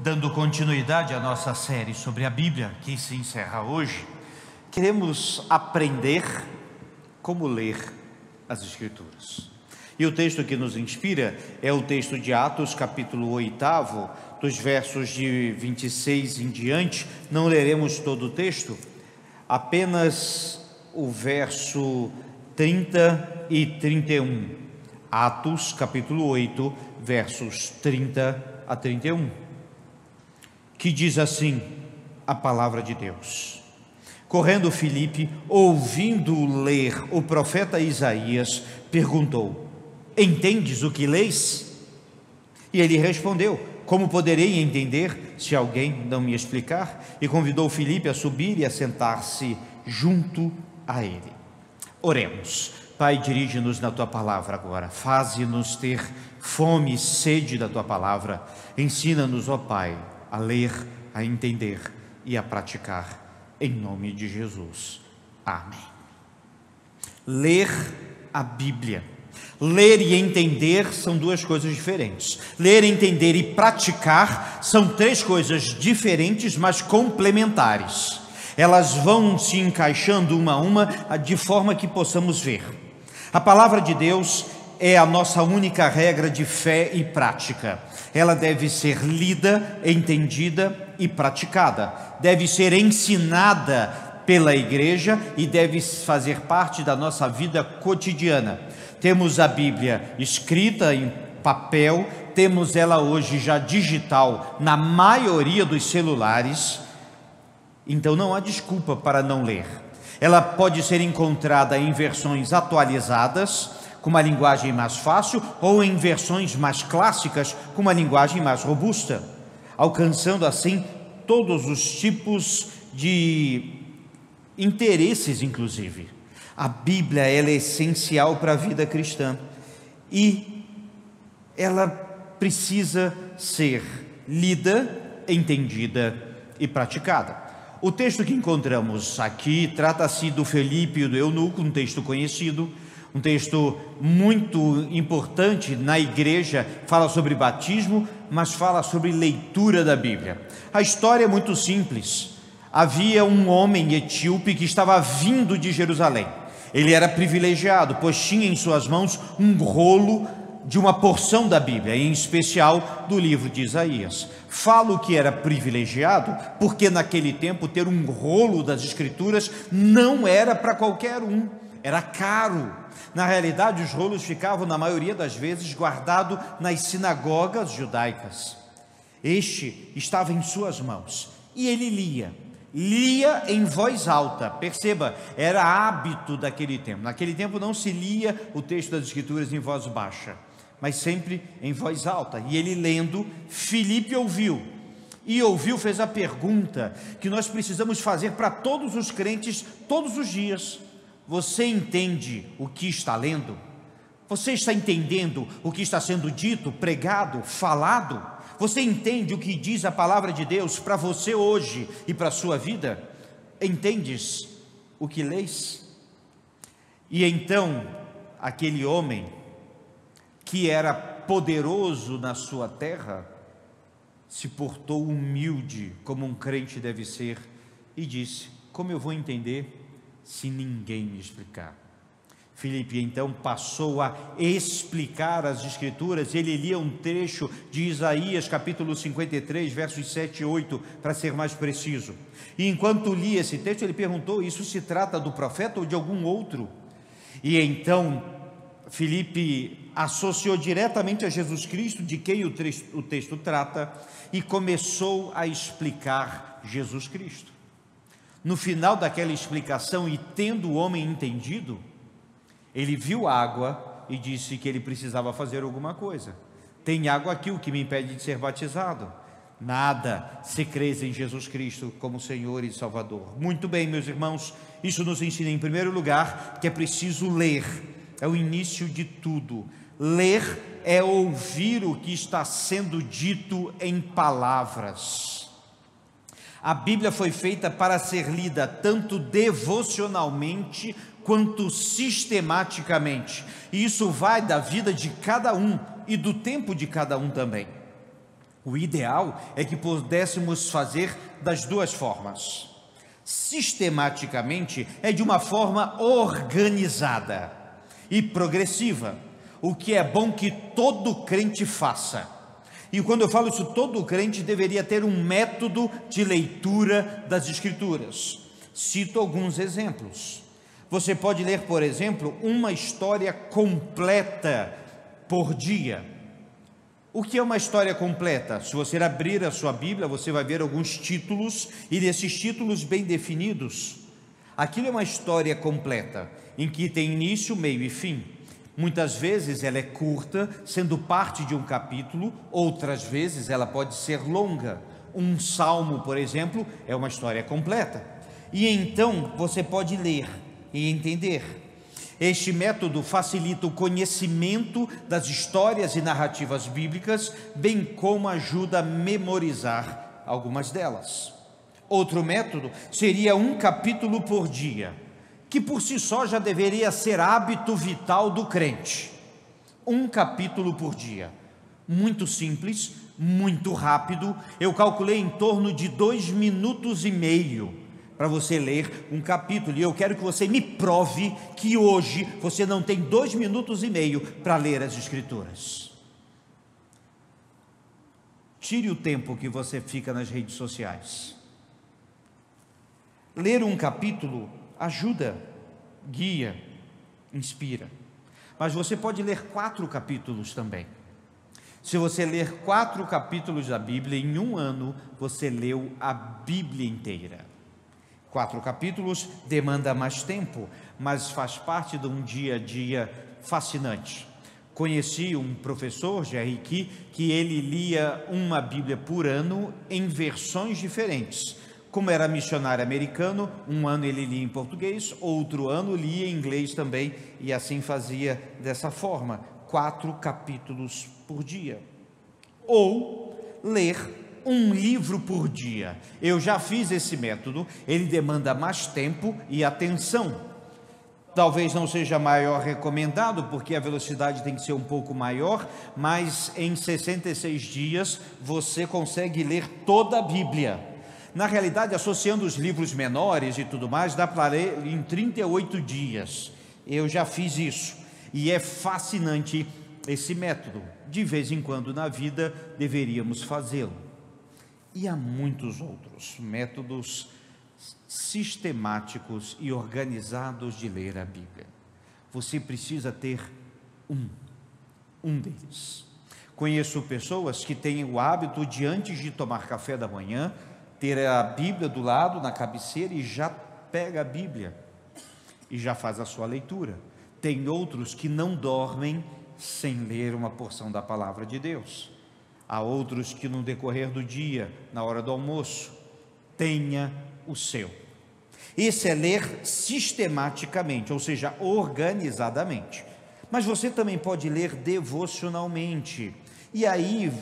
Dando continuidade à nossa série sobre a Bíblia, que se encerra hoje, queremos aprender como ler as Escrituras. E o texto que nos inspira é o texto de Atos, capítulo 8, dos versos de 26 em diante. Não leremos todo o texto, apenas o verso 30 e 31. Atos, capítulo 8, versos 30 a 31. Que diz assim a palavra de Deus: Correndo Filipe, ouvindo ler o profeta Isaías, perguntou: Entendes o que leis? E ele respondeu: Como poderei entender se alguém não me explicar? E convidou Filipe a subir e a sentar-se junto a ele. Oremos. Pai, dirige-nos na Tua palavra agora, faze-nos ter fome e sede da Tua palavra. Ensina-nos, ó Pai, a ler, a entender e a praticar, em nome de Jesus. Amém. Ler a Bíblia. Ler e entender são duas coisas diferentes. Ler, entender e praticar são três coisas diferentes, mas complementares. Elas vão se encaixando uma a uma, de forma que possamos ver. A palavra de Deus é a nossa única regra de fé e prática. Ela deve ser lida, entendida e praticada. Deve ser ensinada pela igreja e deve fazer parte da nossa vida cotidiana. Temos a Bíblia escrita em papel, temos ela hoje já digital na maioria dos celulares, então não há desculpa para não ler. Ela pode ser encontrada em versões atualizadas, com uma linguagem mais fácil, ou em versões mais clássicas, com uma linguagem mais robusta, alcançando assim todos os tipos de interesses, inclusive. A Bíblia, ela é essencial para a vida cristã e ela precisa ser lida, entendida e praticada. O texto que encontramos aqui trata-se do Filipe e do eunuco, um texto conhecido, um texto muito importante na igreja. Fala sobre batismo, mas fala sobre leitura da Bíblia. A história é muito simples. Havia um homem etíope que estava vindo de Jerusalém. Ele era privilegiado, pois tinha em suas mãos um rolo de uma porção da Bíblia, em especial do livro de Isaías. Falo que era privilegiado porque naquele tempo ter um rolo das Escrituras não era para qualquer um, era caro. Na realidade, os rolos ficavam, na maioria das vezes, guardados nas sinagogas judaicas. Este estava em suas mãos e ele lia em voz alta. Perceba, era hábito daquele tempo. Naquele tempo não se lia o texto das Escrituras em voz baixa, mas sempre em voz alta. E ele lendo, Filipe ouviu, fez a pergunta que nós precisamos fazer para todos os crentes todos os dias: você entende o que está lendo? Você está entendendo o que está sendo dito, pregado, falado? Você entende o que diz a palavra de Deus para você hoje e para a sua vida? Entendes o que lês? E então, aquele homem que era poderoso na sua terra, se portou humilde, como um crente deve ser, e disse: como eu vou entender se ninguém me explicar? Filipe então passou a explicar as Escrituras. Ele lia um trecho de Isaías capítulo 53, versos 7 e 8, para ser mais preciso. E enquanto lia esse texto, ele perguntou: isso se trata do profeta ou de algum outro? E então Filipe associou diretamente a Jesus Cristo, de quem o texto trata, e começou a explicar Jesus Cristo. No final daquela explicação, e tendo o homem entendido, ele viu água e disse que ele precisava fazer alguma coisa. Tem água aqui, o que me impede de ser batizado? Nada, se crês em Jesus Cristo como Senhor e Salvador. Muito bem, meus irmãos, isso nos ensina em primeiro lugar que é preciso ler. É o início de tudo. Ler é ouvir o que está sendo dito em palavras. A Bíblia foi feita para ser lida tanto devocionalmente quanto sistematicamente. E isso vai da vida de cada um e do tempo de cada um também. O ideal é que pudéssemos fazer das duas formas. Sistematicamente é de uma forma organizada e progressiva, o que é bom que todo crente faça. E quando eu falo isso, todo crente deveria ter um método de leitura das Escrituras. Cito alguns exemplos. Você pode ler, por exemplo, uma história completa por dia. O que é uma história completa? Se você abrir a sua Bíblia, você vai ver alguns títulos, e desses títulos bem definidos, aquilo é uma história completa, em que tem início, meio e fim. Muitas vezes ela é curta, sendo parte de um capítulo, outras vezes ela pode ser longa. Um salmo, por exemplo, é uma história completa. E então você pode ler e entender. Este método facilita o conhecimento das histórias e narrativas bíblicas, bem como ajuda a memorizar algumas delas. Outro método seria um capítulo por dia, que por si só já deveria ser hábito vital do crente. Um capítulo por dia, muito simples, muito rápido. Eu calculei em torno de 2 minutos e meio para você ler um capítulo, e eu quero que você me prove que hoje você não tem 2 minutos e meio para ler as Escrituras. Tire o tempo que você fica nas redes sociais. Ler um capítulo ajuda, guia, inspira. Mas você pode ler 4 capítulos também. Se você ler 4 capítulos da Bíblia, em um ano você leu a Bíblia inteira. 4 capítulos demanda mais tempo, mas faz parte de um dia a dia fascinante. Conheci um professor, Jerry Key, que ele lia uma Bíblia por ano em versões diferentes. Como era missionário americano, um ano ele lia em português, outro ano lia em inglês também, e assim fazia dessa forma, 4 capítulos por dia. Ou ler um livro por dia. Eu já fiz esse método, ele demanda mais tempo e atenção. Talvez não seja maior recomendado, porque a velocidade tem que ser um pouco maior, mas em 66 dias você consegue ler toda a Bíblia. Na realidade, associando os livros menores e tudo mais, dá para ler em 38 dias. Eu já fiz isso, e é fascinante esse método. De vez em quando na vida deveríamos fazê-lo. E há muitos outros métodos sistemáticos e organizados de ler a Bíblia. Você precisa ter um deles. Conheço pessoas que têm o hábito de, antes de tomar café da manhã, ter a Bíblia do lado, na cabeceira, e já pega a Bíblia e já faz a sua leitura. Tem outros que não dormem sem ler uma porção da palavra de Deus. Há outros que no decorrer do dia, na hora do almoço, tenha o seu. Esse é ler sistematicamente, ou seja, organizadamente. Mas você também pode ler devocionalmente. E aí,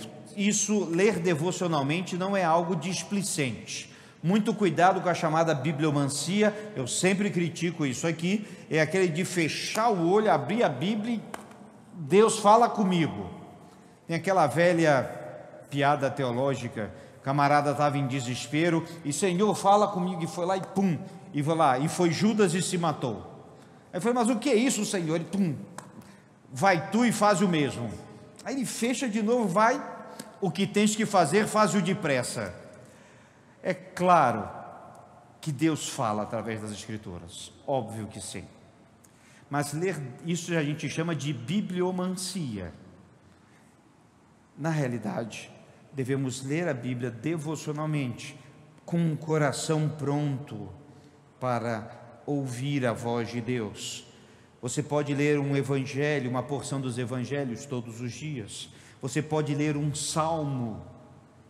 ler devocionalmente não é algo displicente. Muito cuidado com a chamada bibliomancia. Eu sempre critico isso aqui. É aquele de fechar o olho, abrir a Bíblia e Deus fala comigo. Tem aquela velha piada teológica, o camarada estava em desespero, e Senhor fala comigo, e foi lá e pum, e foi lá, e foi Judas e se matou. Aí eu falei, mas o que é isso, Senhor? E pum, vai tu e faz o mesmo. Aí ele fecha de novo, vai, o que tens que fazer, faz-o depressa. É claro que Deus fala através das Escrituras, óbvio que sim. Mas ler, isso a gente chama de bibliomancia. Na realidade, devemos ler a Bíblia devocionalmente, com um coração pronto para ouvir a voz de Deus. Você pode ler um evangelho, uma porção dos evangelhos todos os dias. Você pode ler um salmo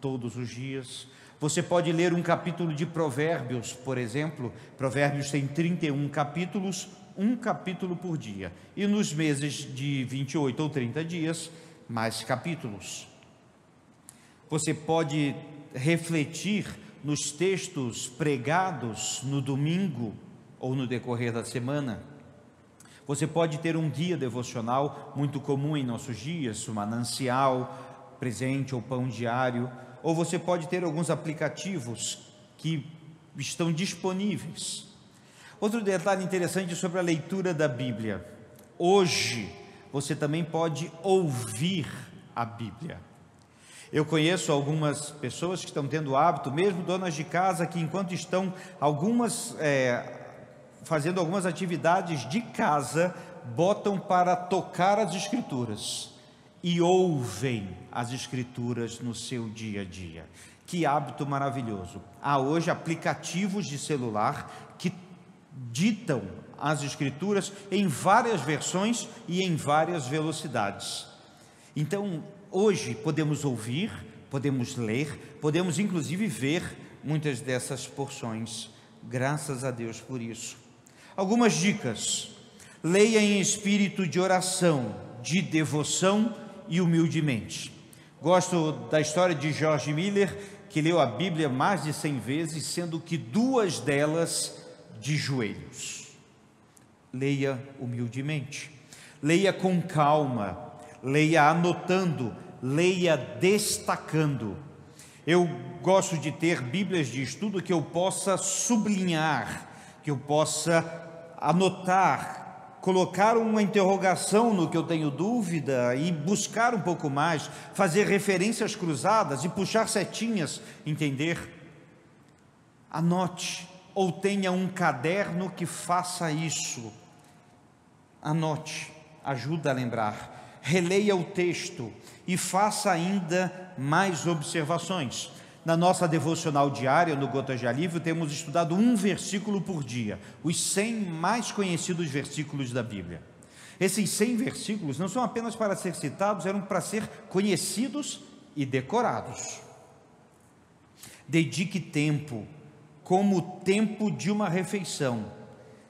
todos os dias. Você pode ler um capítulo de Provérbios, por exemplo. Provérbios tem 31 capítulos, um capítulo por dia. E nos meses de 28 ou 30 dias, mais capítulos. Você pode refletir nos textos pregados no domingo ou no decorrer da semana. Você pode ter um guia devocional muito comum em nossos dias, o Manancial, presente ou pão diário, ou você pode ter alguns aplicativos que estão disponíveis. Outro detalhe interessante sobre a leitura da Bíblia: hoje você também pode ouvir a Bíblia. Eu conheço algumas pessoas que estão tendo o hábito, mesmo donas de casa, que enquanto estão fazendo algumas atividades de casa, botam para tocar as Escrituras e ouvem as Escrituras no seu dia a dia. Que hábito maravilhoso! Há hoje aplicativos de celular que ditam as Escrituras em várias versões e em várias velocidades. Então, hoje podemos ouvir, podemos ler, podemos inclusive ver muitas dessas porções. Graças a Deus por isso. Algumas dicas: leia em espírito de oração, de devoção e humildemente. Gosto da história de George Miller, que leu a Bíblia mais de 100 vezes, sendo que 2 delas de joelhos. Leia humildemente, leia com calma, leia anotando, leia destacando. Eu gosto de ter Bíblias de estudo que eu possa sublinhar, que eu possa anotar, colocar uma interrogação no que eu tenho dúvida e buscar um pouco mais, fazer referências cruzadas e puxar setinhas, entender. Anote, ou tenha um caderno que faça isso. Anote, ajuda a lembrar. Releia o texto e faça ainda mais observações. Na nossa devocional diária, no Gotas de Alívio, temos estudado um versículo por dia, os 100 mais conhecidos versículos da Bíblia. Esses 100 versículos não são apenas para ser citados, eram para ser conhecidos e decorados. Dedique tempo, como o tempo de uma refeição.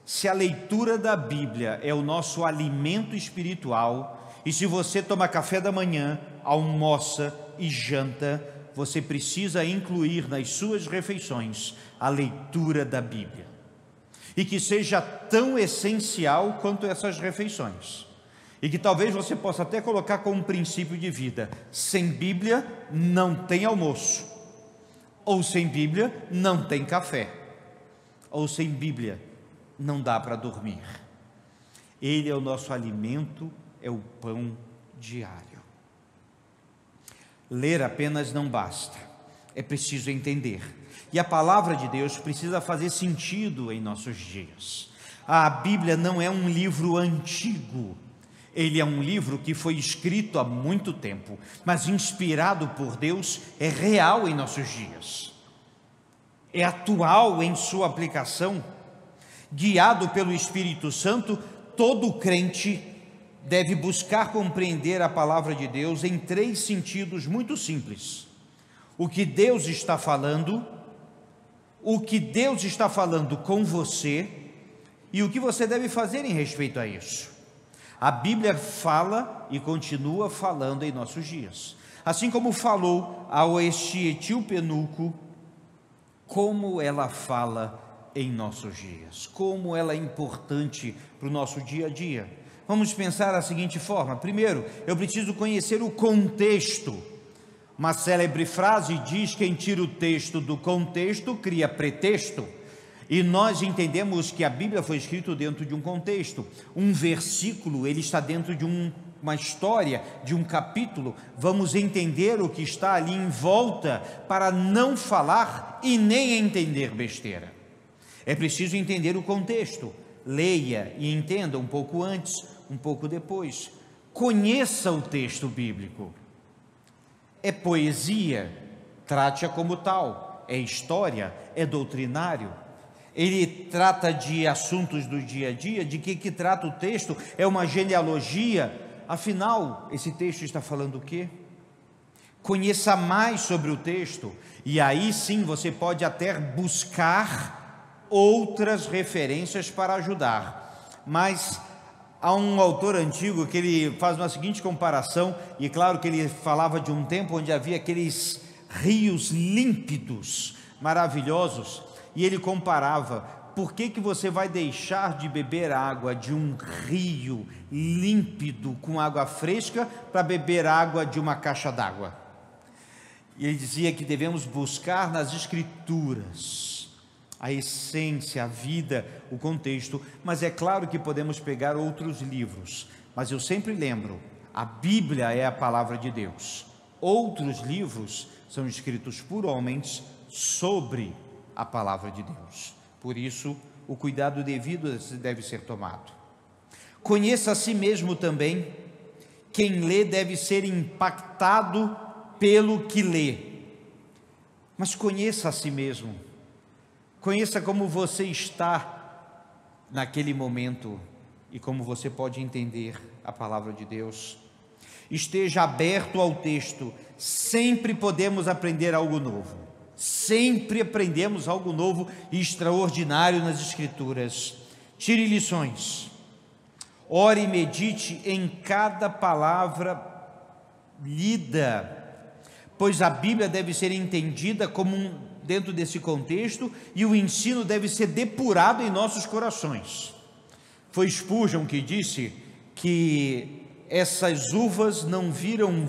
Se a leitura da Bíblia é o nosso alimento espiritual, e se você toma café da manhã, almoça e janta, você precisa incluir nas suas refeições a leitura da Bíblia. E que seja tão essencial quanto essas refeições. E que talvez você possa até colocar como um princípio de vida: sem Bíblia não tem almoço. Ou sem Bíblia não tem café. Ou sem Bíblia não dá para dormir. Ele é o nosso alimento, é o pão diário. Ler apenas não basta, é preciso entender. E a palavra de Deus precisa fazer sentido em nossos dias. A Bíblia não é um livro antigo, ele é um livro que foi escrito há muito tempo, mas inspirado por Deus, é real em nossos dias. É atual em sua aplicação. Guiado pelo Espírito Santo, todo crente deve buscar compreender a palavra de Deus em 3 sentidos muito simples: o que Deus está falando, o que Deus está falando com você e o que você deve fazer em respeito a isso. A Bíblia fala e continua falando em nossos dias, assim como falou a este etíope eunuco, como ela fala em nossos dias, como ela é importante para o nosso dia a dia. Vamos pensar da seguinte forma: primeiro, eu preciso conhecer o contexto. Uma célebre frase diz: quem tira o texto do contexto cria pretexto. E nós entendemos que a Bíblia foi escrita dentro de um contexto. Um versículo, ele está dentro de uma história, de um capítulo. Vamos entender o que está ali em volta para não falar e nem entender besteira. É preciso entender o contexto. Leia e entenda um pouco antes, um pouco depois. Conheça o texto bíblico. É poesia, trate-a como tal. É história, é doutrinário. Ele trata de assuntos do dia a dia. De que trata o texto? É uma genealogia. Afinal, esse texto está falando o quê? Conheça mais sobre o texto, e aí sim você pode até buscar outras referências para ajudar. Mas há um autor antigo que ele faz uma seguinte comparação, e claro que ele falava de um tempo onde havia aqueles rios límpidos, maravilhosos, e ele comparava: por que você vai deixar de beber água de um rio límpido com água fresca para beber água de uma caixa d'água? E ele dizia que devemos buscar nas Escrituras a essência, a vida, o contexto, mas é claro que podemos pegar outros livros, mas eu sempre lembro, a Bíblia é a palavra de Deus. Outros livros são escritos por homens sobre a palavra de Deus. Por isso, o cuidado devido deve ser tomado. Conheça a si mesmo também. Quem lê deve ser impactado pelo que lê. Mas conheça a si mesmo. Conheça como você está naquele momento e como você pode entender a palavra de Deus. Esteja aberto ao texto. Sempre podemos aprender algo novo. Sempre aprendemos algo novo e extraordinário nas Escrituras. Tire lições. Ore e medite em cada palavra lida, pois a Bíblia deve ser entendida como dentro desse contexto e o ensino deve ser depurado em nossos corações. Foi Spurgeon que disse que essas uvas não viram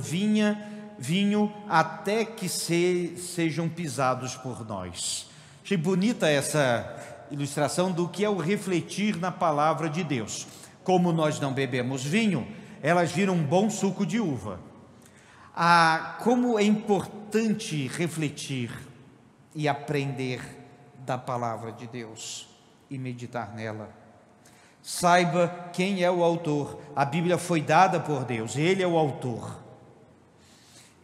vinho até que sejam pisados por nós. Achei bonita essa ilustração do que é o refletir na palavra de Deus. Como nós não bebemos vinho, elas viram um bom suco de uva. Como é importante refletir e aprender da palavra de Deus e meditar nela. Saiba quem é o autor. A Bíblia foi dada por Deus, Ele é o autor.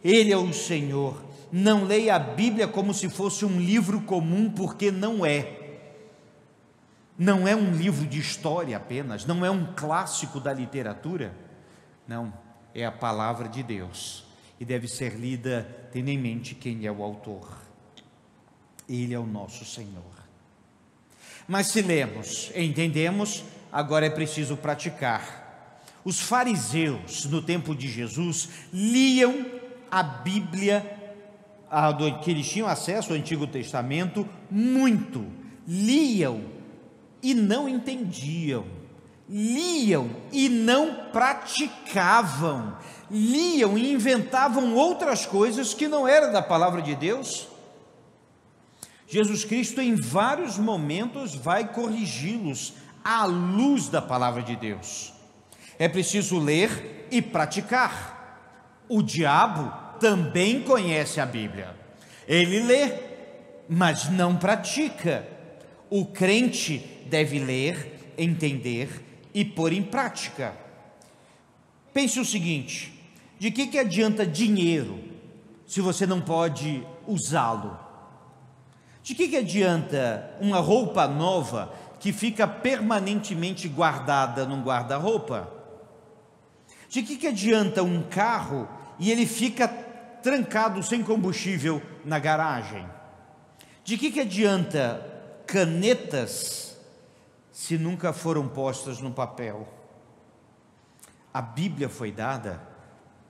Ele é o Senhor. Não leia a Bíblia como se fosse um livro comum, porque não é. Não é um livro de história apenas, não é um clássico da literatura. Não, é a palavra de Deus. E deve ser lida tendo em mente quem é o autor. Ele é o nosso Senhor. Mas se lemos, entendemos, agora é preciso praticar. Os fariseus, no tempo de Jesus, liam a Bíblia, que eles tinham acesso ao Antigo Testamento, muito. Liam e não entendiam. Liam e não praticavam. Liam e inventavam outras coisas que não eram da palavra de Deus. Jesus Cristo em vários momentos vai corrigi-los à luz da palavra de Deus. É preciso ler e praticar. O diabo também conhece a Bíblia. Ele lê, mas não pratica. O crente deve ler, entender e pôr em prática. Pense o seguinte: de que adianta dinheiro se você não pode usá-lo? De que adianta uma roupa nova que fica permanentemente guardada num guarda-roupa? De que adianta um carro e ele fica trancado sem combustível na garagem? De que adianta canetas se nunca foram postas no papel? A Bíblia foi dada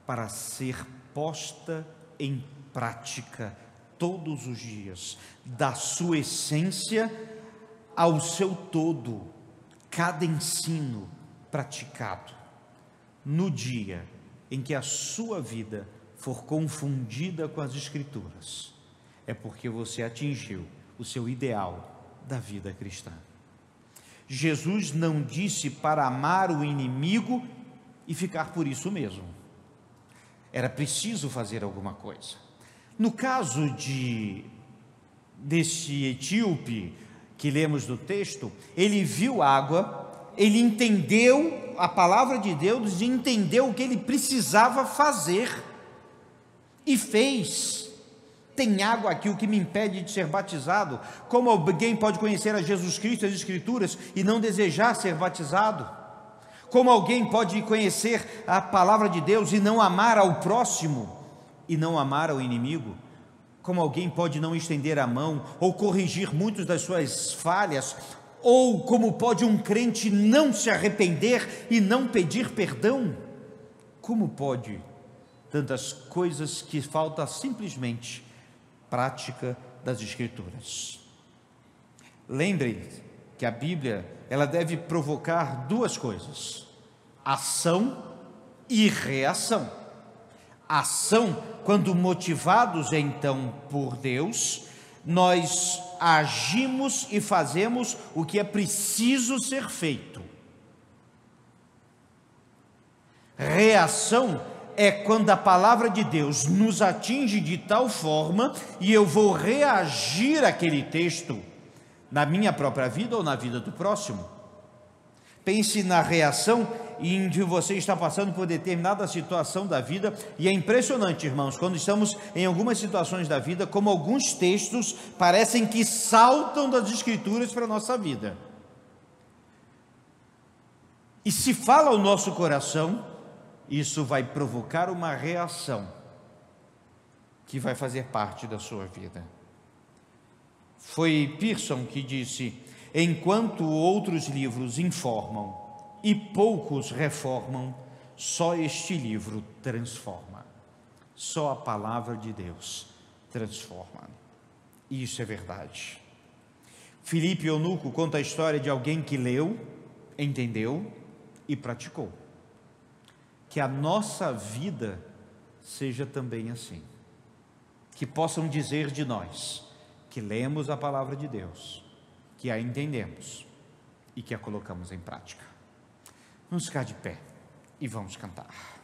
para ser posta em prática todos os dias, da sua essência ao seu todo, cada ensino praticado. No dia em que a sua vida for confundida com as Escrituras, é porque você atingiu o seu ideal da vida cristã. Jesus não disse para amar o inimigo e ficar por isso mesmo. Era preciso fazer alguma coisa. No caso desse etíope que lemos do texto, ele viu água, ele entendeu a palavra de Deus e entendeu o que ele precisava fazer e fez. Tem água aqui, o que me impede de ser batizado? Como alguém pode conhecer a Jesus Cristo e as Escrituras e não desejar ser batizado? Como alguém pode conhecer a palavra de Deus e não amar ao próximo e não amar ao inimigo? Como alguém pode não estender a mão ou corrigir muitas das suas falhas? Ou como pode um crente não se arrepender e não pedir perdão? Como pode tantas coisas que falta simplesmente prática das Escrituras? Lembre que a Bíblia, ela deve provocar duas coisas: ação e reação. ação, quando motivados então por Deus, nós agimos e fazemos o que é preciso ser feito. Reação é quando a palavra de Deus nos atinge de tal forma e eu vou reagir àquele texto na minha própria vida ou na vida do próximo. Pense na reação em que você está passando por determinada situação da vida, e é impressionante, irmãos, quando estamos em algumas situações da vida, como alguns textos parecem que saltam das Escrituras para a nossa vida. E se fala ao nosso coração, isso vai provocar uma reação que vai fazer parte da sua vida. Foi Pearson que disse: enquanto outros livros informam e poucos reformam, só este livro transforma. Só a palavra de Deus transforma. E isso é verdade. Filipe Eunuco conta a história de alguém que leu, entendeu e praticou. Que a nossa vida seja também assim. Que possam dizer de nós que lemos a palavra de Deus, que a entendemos e que a colocamos em prática. Vamos ficar de pé e vamos cantar.